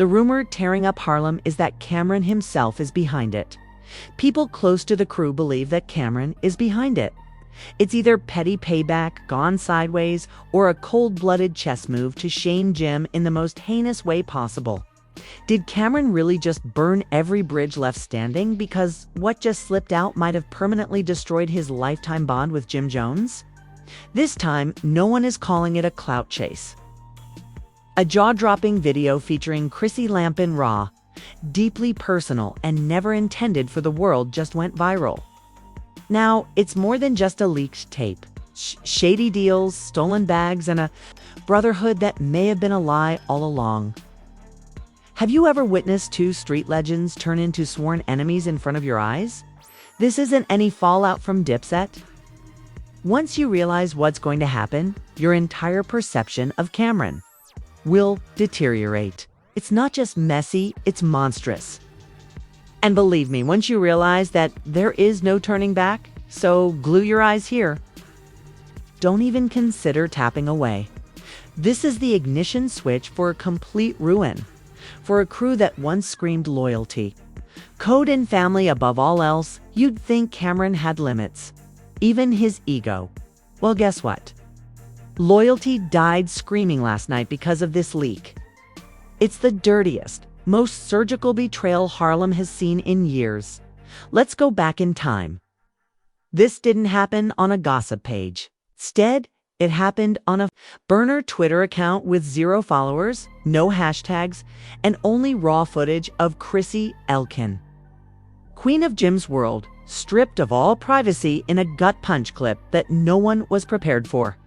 The rumor tearing up Harlem is that Camron himself is behind it. People close to the crew believe that Camron is behind it. It's either petty payback gone sideways or a cold-blooded chess move to shame Jim in the most heinous way possible. Did Camron really just burn every bridge left standing because what just slipped out might have permanently destroyed his lifetime bond with Jim Jones? This time, no one is calling it a clout chase. A jaw-dropping video featuring Chrissy Lampkin raw, deeply personal and never intended for the world just went viral. Now, it's more than just a leaked tape. Shady deals, stolen bags, and a brotherhood that may have been a lie all along. Have you ever witnessed two street legends turn into sworn enemies in front of your eyes? This isn't any fallout from Dipset. Once you realize what's going to happen, your entire perception of Camron will deteriorate. It's not just messy, it's monstrous. And believe me, once you realize that there is no turning back, so glue your eyes here. Don't even consider tapping away. This is the ignition switch for a complete ruin. For a crew that once screamed loyalty, code and family above all else, you'd think Camron had limits. Even his ego. Well, guess what? Loyalty died screaming last night because of this leak. It's the dirtiest, most surgical betrayal Harlem has seen in years. Let's go back in time. This didn't happen on a gossip page. Instead, it happened on a burner Twitter account with 0 followers, no hashtags, and only raw footage of Chrissy Elkin, Queen of Jim's World, stripped of all privacy in a gut punch clip that no one was prepared for.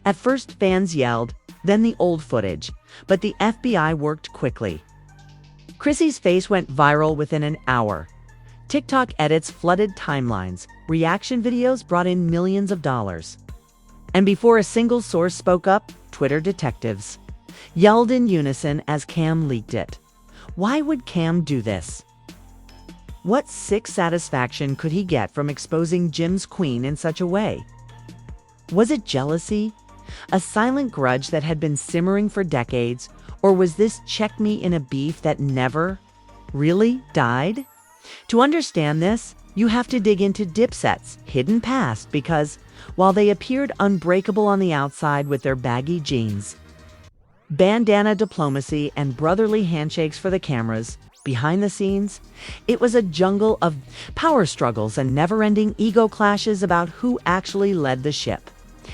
At first, fans yelled, then the old footage, but the FBI worked quickly. Chrissy's face went viral within an hour. TikTok edits flooded timelines, reaction videos brought in millions of dollars. And before a single source spoke up, Twitter detectives yelled in unison as Cam leaked it. Why would Cam do this? What sick satisfaction could he get from exposing Jim's queen in such a way? Was it jealousy? A silent grudge that had been simmering for decades? Or was this check me in a beef that never really died? To understand this, you have to dig into Dipset's hidden past because, while they appeared unbreakable on the outside with their baggy jeans, bandana diplomacy, and brotherly handshakes for the cameras, behind the scenes, it was a jungle of power struggles and never-ending ego clashes about who actually led the ship.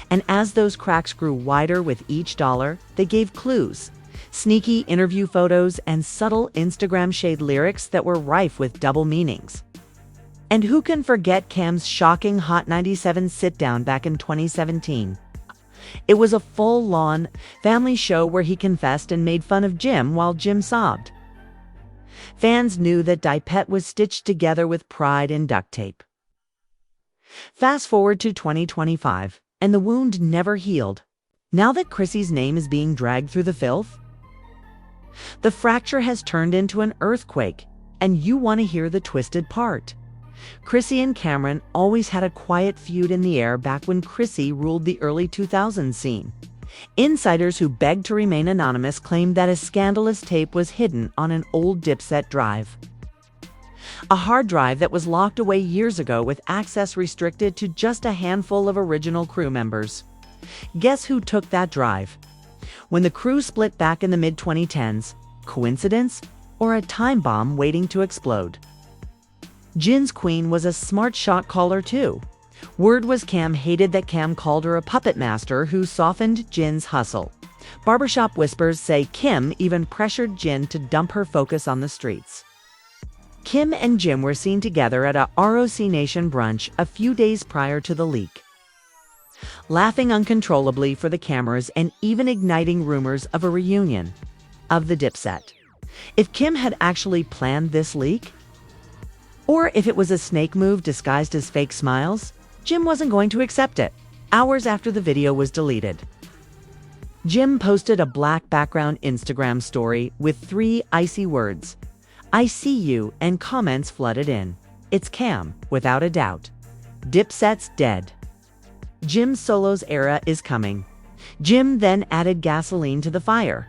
And as those cracks grew wider with each dollar, they gave clues. Sneaky interview photos and subtle Instagram shade lyrics that were rife with double meanings. And who can forget Cam's shocking Hot 97 sit-down back in 2017? It was a full-on family show where he confessed and made fun of Jim while Jim sobbed. Fans knew that Dipset was stitched together with pride and duct tape. Fast forward to 2025, and the wound never healed. Now that Chrissy's name is being dragged through the filth, the fracture has turned into an earthquake, and you want to hear the twisted part. Chrissy and Camron always had a quiet feud in the air back when Chrissy ruled the early 2000s scene. Insiders who begged to remain anonymous claimed that a scandalous tape was hidden on an old Dipset drive. A hard drive that was locked away years ago with access restricted to just a handful of original crew members. Guess who took that drive? When the crew split back in the mid-2010s, coincidence or a time bomb waiting to explode? Jin's queen was a smart shot caller too. Word was Cam hated that Cam called her a puppet master who softened Jin's hustle. Barbershop whispers say Kim even pressured Jin to dump her focus on the streets. Kim and Jim were seen together at a ROC Nation brunch a few days prior to the leak, laughing uncontrollably for the cameras and even igniting rumors of a reunion of the Dipset. If Kim had actually planned this leak, or if it was a snake move disguised as fake smiles, Jim wasn't going to accept it. Hours after the video was deleted, Jim posted a black background Instagram story with 3 icy words, "I see you," and comments flooded in. It's Cam, without a doubt. Dipset's dead. Jim Solo's era is coming. Jim then added gasoline to the fire.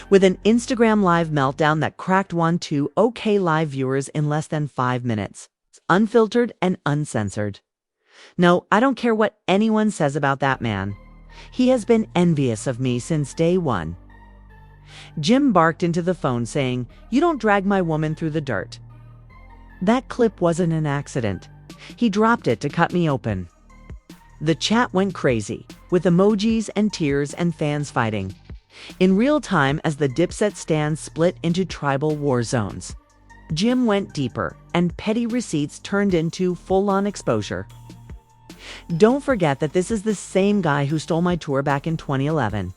with an Instagram Live meltdown that cracked 1-2 Live viewers in less than 5 minutes. Unfiltered and uncensored. No, I don't care what anyone says about that man. He has been envious of me since day one. Jim barked into the phone saying, "You don't drag my woman through the dirt." That clip wasn't an accident. He dropped it to cut me open. The chat went crazy, with emojis and tears and fans fighting. In real time as the Dipset stands split into tribal war zones. Jim went deeper, and petty receipts turned into full-on exposure. Don't forget that this is the same guy who stole my tour back in 2011.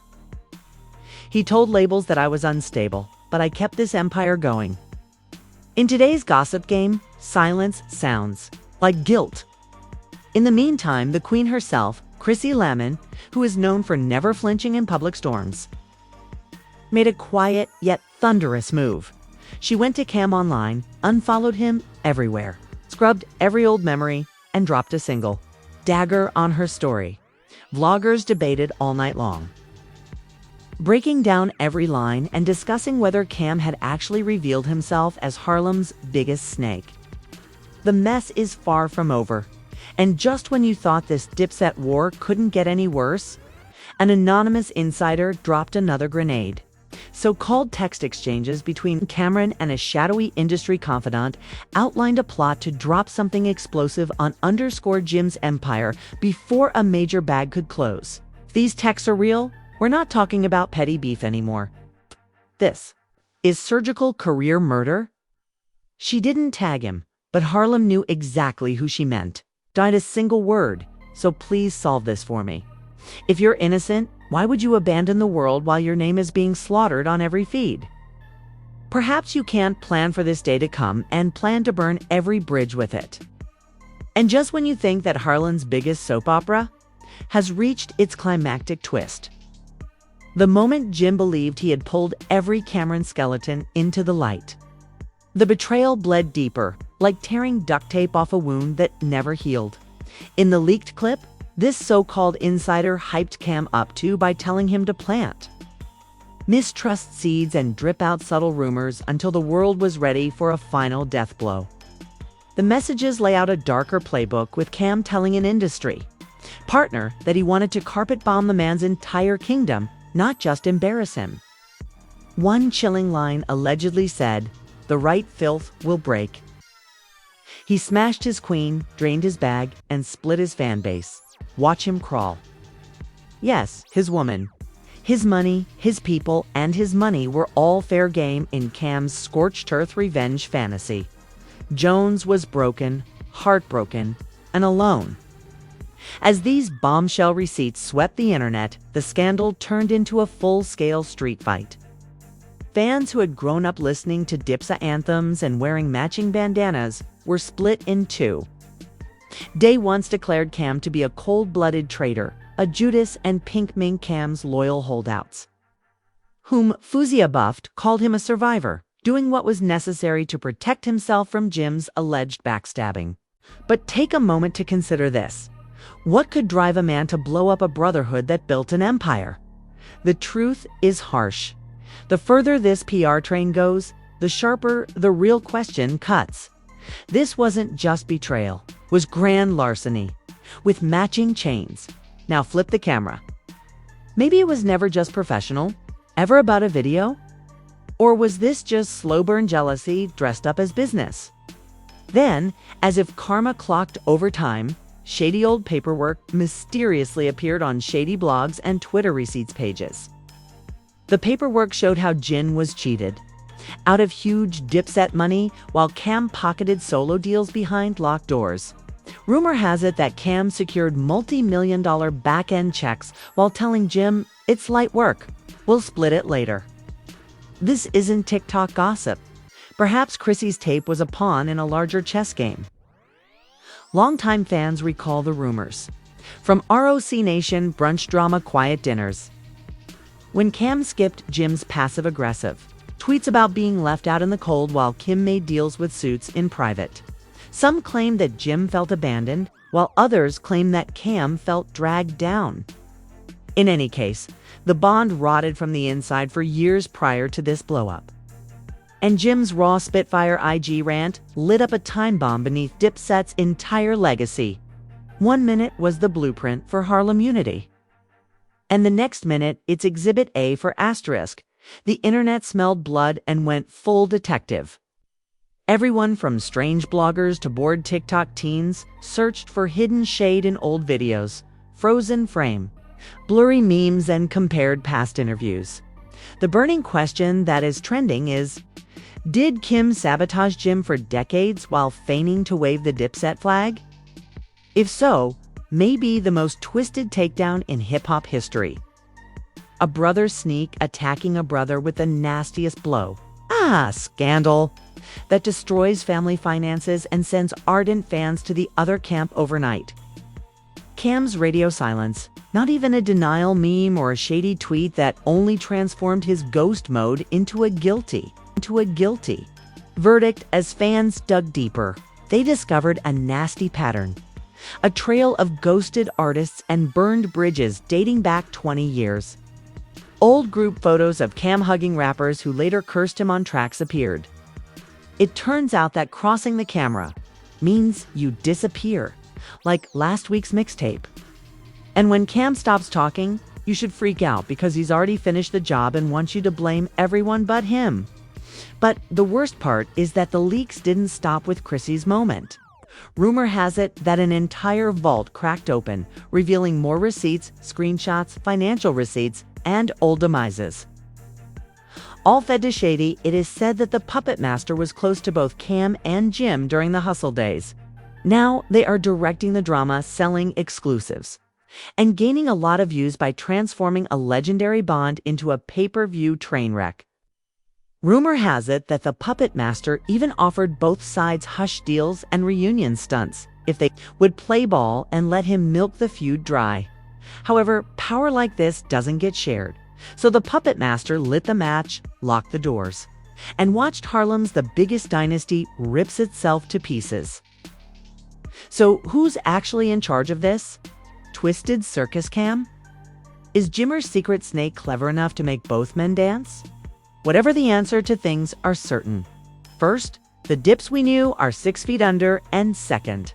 He told labels that I was unstable, but I kept this empire going. In today's gossip game, silence sounds like guilt. In the meantime, the queen herself, Chrissy, who is known for never flinching in public storms, made a quiet yet thunderous move. She went to Cam online, unfollowed him everywhere, scrubbed every old memory, and dropped a single dagger on her story. Vloggers debated all night long, breaking down every line and discussing whether Cam had actually revealed himself as Harlem's biggest snake. The mess is far from over, and just when you thought this Dipset war couldn't get any worse, an anonymous insider dropped another grenade. So-called text exchanges between Camron and a shadowy industry confidant outlined a plot to drop something explosive on Jim's empire before a major bag could close. If these texts are real, we're not talking about petty beef anymore. This is surgical career murder. She didn't tag him, but Harlem knew exactly who she meant. Died a single word, so please solve this for me. If you're innocent, why would you abandon the world while your name is being slaughtered on every feed? Perhaps you can't plan for this day to come and plan to burn every bridge with it. And just when you think that Harlem's biggest soap opera has reached its climactic twist, the moment Jim believed he had pulled every Camron skeleton into the light, the betrayal bled deeper, like tearing duct tape off a wound that never healed. In the leaked clip, this so-called insider hyped Cam up too by telling him to plant mistrust seeds and drip out subtle rumors until the world was ready for a final death blow. The messages lay out a darker playbook, with Cam telling an industry partner that he wanted to carpet bomb the man's entire kingdom, not just embarrass him. One chilling line allegedly said, "The right filth will break." He smashed his queen, drained his bag, and split his fan base. Watch him crawl. Yes, his woman, his money, his people, and his money were all fair game in Cam's scorched earth revenge fantasy. Jones was broken, heartbroken, and alone. As these bombshell receipts swept the internet, the scandal turned into a full-scale street fight. Fans who had grown up listening to Dipset anthems and wearing matching bandanas were split in two. Day once declared Cam to be a cold-blooded traitor, a Judas, and Pink Mink, Cam's loyal holdouts, whom Fuzia buffed, called him a survivor, doing what was necessary to protect himself from Jim's alleged backstabbing. But take a moment to consider this. What could drive a man to blow up a brotherhood that built an empire? The truth is harsh. The further this PR train goes, the sharper the real question cuts. This wasn't just betrayal, it was grand larceny, with matching chains. Now flip the camera. Maybe it was never just professional, ever about a video? Or was this just slow burn jealousy dressed up as business? Then, as if karma clocked over time, shady old paperwork mysteriously appeared on shady blogs and Twitter receipts pages. The paperwork showed how Jin was cheated out of huge Dipset money while Cam pocketed solo deals behind locked doors. Rumor has it that Cam secured multi-million-dollar back-end checks while telling Jim, "It's light work, we'll split it later." This isn't TikTok gossip. Perhaps Chrissy's tape was a pawn in a larger chess game. Longtime fans recall the rumors. From ROC Nation brunch drama quiet dinners, when Cam skipped Jim's passive-aggressive tweets about being left out in the cold while Kim made deals with suits in private. Some claim that Jim felt abandoned, while others claim that Cam felt dragged down. In any case, the bond rotted from the inside for years prior to this blow-up. And Jim's raw Spitfire IG rant lit up a time bomb beneath Dipset's entire legacy. 1 minute was the blueprint for Harlem unity. And the next minute, it's Exhibit A for asterisk. The internet smelled blood and went full detective. Everyone from strange bloggers to bored TikTok teens searched for hidden shade in old videos, frozen frame, blurry memes, and compared past interviews. The burning question that is trending is, did Kim sabotage Jim for decades while feigning to wave the Dipset flag? If so, maybe the most twisted takedown in hip-hop history. A brother sneak attacking a brother with the nastiest blow. Scandal. That destroys family finances and sends ardent fans to the other camp overnight. Cam's radio silence, not even a denial meme or a shady tweet that only transformed his ghost mode into a guilty verdict. As fans dug deeper, they discovered a nasty pattern. A trail of ghosted artists and burned bridges dating back 20 years. Old group photos of Cam hugging rappers who later cursed him on tracks appeared. It turns out that crossing the camera means you disappear, like last week's mixtape. And when Cam stops talking, you should freak out because he's already finished the job and wants you to blame everyone but him. But the worst part is that the leaks didn't stop with Chrissy's moment. Rumor has it that an entire vault cracked open, revealing more receipts, screenshots, financial receipts, and old demises. All fed to shady, it is said that the puppet master was close to both Cam and Jim during the hustle days. Now they are directing the drama, selling exclusives, and gaining a lot of views by transforming a legendary bond into a pay-per-view train wreck. Rumor has it that the puppet master even offered both sides hush deals and reunion stunts if they would play ball and let him milk the feud dry. However, power like this doesn't get shared. So the puppet master lit the match, locked the doors, and watched Harlem's the biggest dynasty rips itself to pieces. So who's actually in charge of this? Twisted circus Cam? Is Jimmer's secret snake clever enough to make both men dance? Whatever the answer to things are certain. First, the dips we knew are 6 feet under, and second,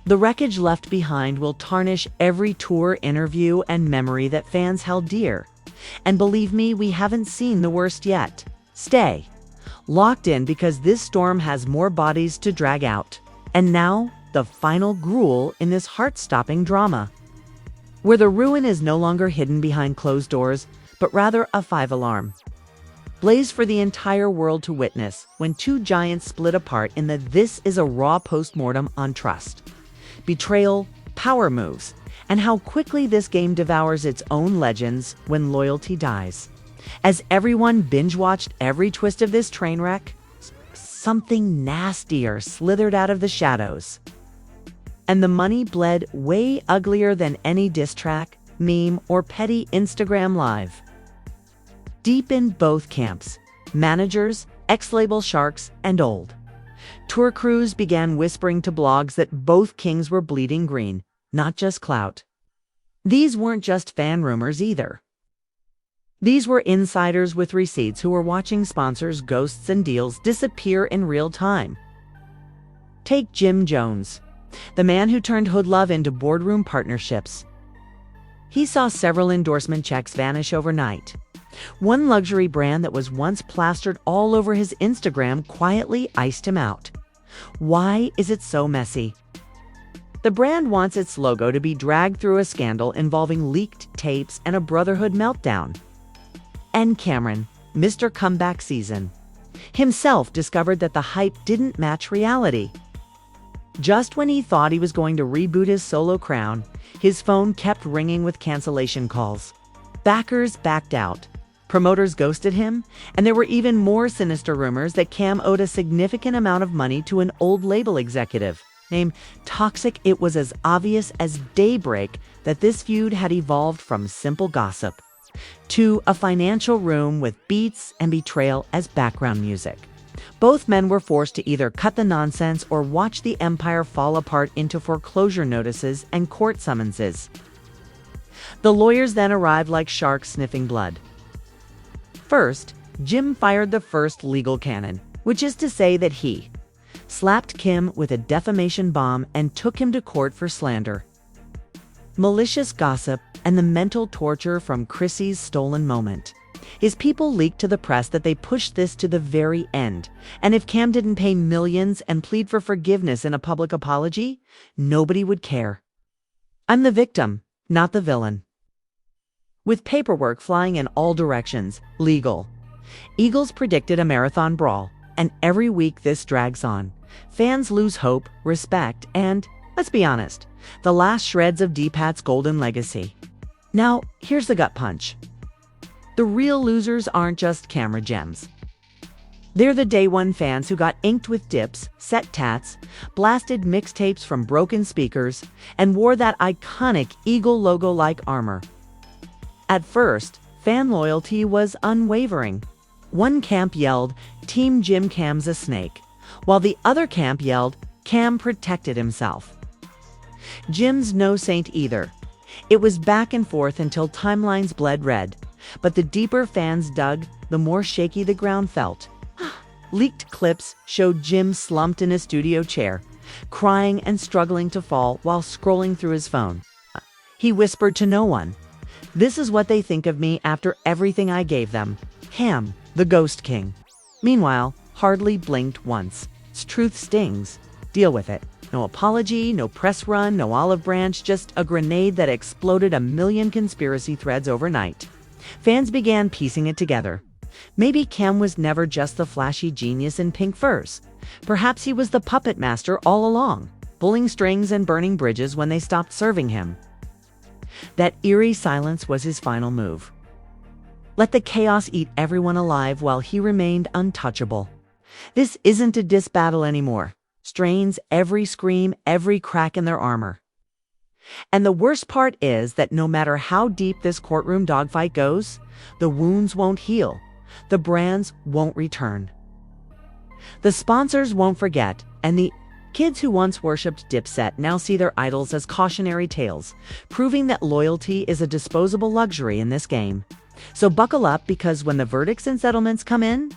the wreckage left behind will tarnish every tour, interview, and memory that fans held dear. And believe me, we haven't seen the worst yet. Stay locked in because this storm has more bodies to drag out. And now, the final gruel in this heart-stopping drama, where the ruin is no longer hidden behind closed doors, but rather a 5-alarm. Blaze for the entire world to witness when two giants split apart in the This Is a Raw postmortem on trust, betrayal, power moves, and how quickly this game devours its own legends when loyalty dies. As everyone binge-watched every twist of this train wreck, something nastier slithered out of the shadows. And the money bled way uglier than any diss track, meme, or petty Instagram live. Deep in both camps, managers, ex-label sharks, and old tour crews began whispering to blogs that both kings were bleeding green, not just clout. These weren't just fan rumors either. These were insiders with receipts who were watching sponsors, ghosts, and deals disappear in real time. Take Jim Jones, the man who turned Hood Love into boardroom partnerships. He saw several endorsement checks vanish overnight. One luxury brand that was once plastered all over his Instagram quietly iced him out. Why is it so messy? The brand wants its logo to be dragged through a scandal involving leaked tapes and a brotherhood meltdown. And Camron, Mr. Comeback Season, himself discovered that the hype didn't match reality. Just when he thought he was going to reboot his solo crown, his phone kept ringing with cancellation calls. Backers backed out. Promoters ghosted him, and there were even more sinister rumors that Cam owed a significant amount of money to an old label executive named Toxic. It was as obvious as daybreak that this feud had evolved from simple gossip to a financial room with beats and betrayal as background music. Both men were forced to either cut the nonsense or watch the empire fall apart into foreclosure notices and court summonses. The lawyers then arrived like sharks sniffing blood. First, Jim fired the first legal cannon, which is to say that he slapped Kim with a defamation bomb and took him to court for slander. Malicious gossip and the mental torture from Chrissy's stolen moment. His people leaked to the press that they pushed this to the very end, and if Cam didn't pay millions and plead for forgiveness in a public apology, nobody would care. I'm the victim, not the villain. With paperwork flying in all directions, legal. Eagles predicted a marathon brawl, and every week this drags on. Fans lose hope, respect, and, let's be honest, the last shreds of D-Pat's golden legacy. Now, here's the gut punch. The real losers aren't just camera gems. They're the day one fans who got inked with dips, set tats, blasted mixtapes from broken speakers, and wore that iconic Eagle logo-like armor. At first, fan loyalty was unwavering. One camp yelled, "Team Jim Cam's a snake," while the other camp yelled, "Cam protected himself." Jim's no saint either. It was back and forth until timelines bled red. But the deeper fans dug, the more shaky the ground felt. Leaked clips showed Jim slumped in a studio chair, crying and struggling to fall while scrolling through his phone. He whispered to no one, "This is what they think of me after everything I gave them. Cam, the Ghost King." Meanwhile, hardly blinked once. Truth stings. Deal with it. No apology, no press run, no olive branch, just a grenade that exploded a million conspiracy threads overnight. Fans began piecing it together. Maybe Cam was never just the flashy genius in pink furs. Perhaps he was the puppet master all along, pulling strings and burning bridges when they stopped serving him. That eerie silence was his final move. Let the chaos eat everyone alive while he remained untouchable. This isn't a diss battle anymore. Strains every scream, every crack in their armor. And the worst part is that no matter how deep this courtroom dogfight goes, the wounds won't heal. The brands won't return. The sponsors won't forget, and the kids who once worshipped Dipset now see their idols as cautionary tales, proving that loyalty is a disposable luxury in this game. So buckle up, because when the verdicts and settlements come in,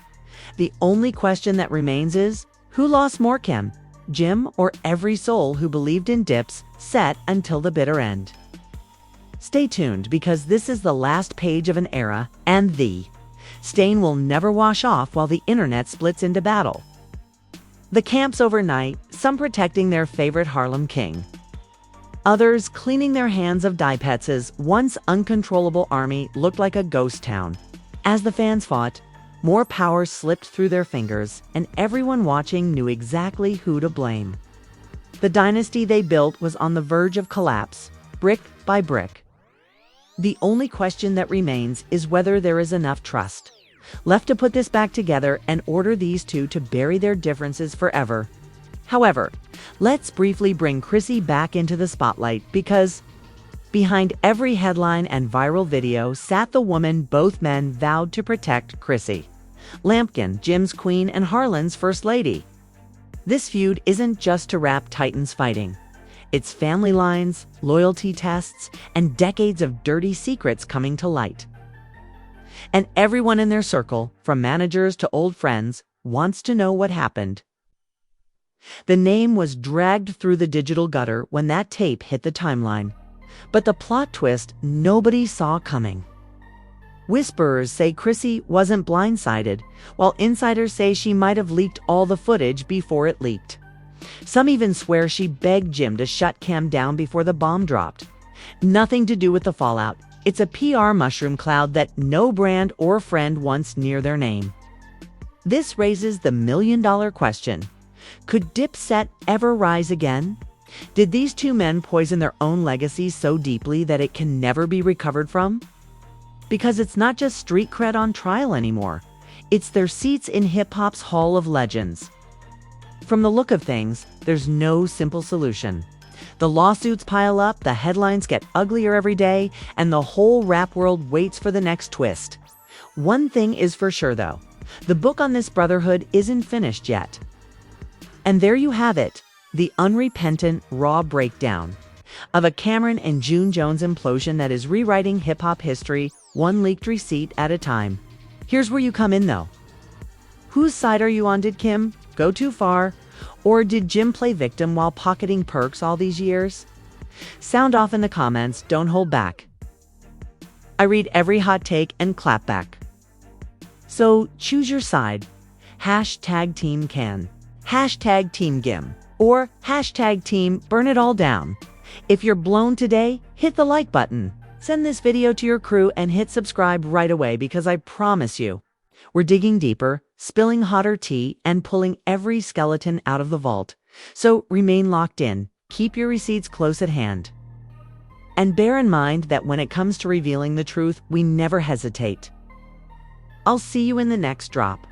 the only question that remains is, who lost more, Kim, Jim, or every soul who believed in Dips, set until the bitter end? Stay tuned, because this is the last page of an era, and the stain will never wash off while the internet splits into battle. The camps overnight, some protecting their favorite Harlem king. Others cleaning their hands of Dipset's once uncontrollable army looked like a ghost town. As the fans fought, more power slipped through their fingers, and everyone watching knew exactly who to blame. The dynasty they built was on the verge of collapse, brick by brick. The only question that remains is whether there is enough trust left to put this back together and order these two to bury their differences forever. However, let's briefly bring Chrissy back into the spotlight, because behind every headline and viral video sat the woman both men vowed to protect: Chrissy, Lampkin, Jim's queen and Harlem's first lady. This feud isn't just to wrap titans fighting. It's family lines, loyalty tests, and decades of dirty secrets coming to light. And everyone in their circle, from managers to old friends, wants to know what happened. The name was dragged through the digital gutter when that tape hit the timeline. But the plot twist nobody saw coming. Whisperers say Chrissy wasn't blindsided, while insiders say she might have leaked all the footage before it leaked. Some even swear she begged Jim to shut Cam down before the bomb dropped. Nothing to do with the fallout. It's a PR mushroom cloud that no brand or friend wants near their name. This raises the million-dollar question. Could Dipset ever rise again? Did these two men poison their own legacy so deeply that it can never be recovered from? Because it's not just street cred on trial anymore. It's their seats in hip-hop's Hall of Legends. From the look of things, there's no simple solution. The lawsuits pile up, the headlines get uglier every day, and the whole rap world waits for the next twist. One thing is for sure, though. The book on this brotherhood isn't finished yet. And there you have it. The unrepentant, raw breakdown. of a Camron and June Jones implosion that is rewriting hip-hop history one leaked receipt at a time. Here's where you come in, though. Whose side are you on? Did Kim go too far? Or did Jim play victim while pocketing perks all these years? Sound off in the comments, don't hold back. I read every hot take and clap back. So choose your side. Hashtag Team Can. Hashtag Team Gim. Or hashtag Team Burn It All Down. If you're blown today, hit the like button. Send this video to your crew and hit subscribe right away, because I promise you, we're digging deeper, spilling hotter tea, and pulling every skeleton out of the vault. So remain locked in, keep your receipts close at hand. And bear in mind that when it comes to revealing the truth, we never hesitate. I'll see you in the next drop.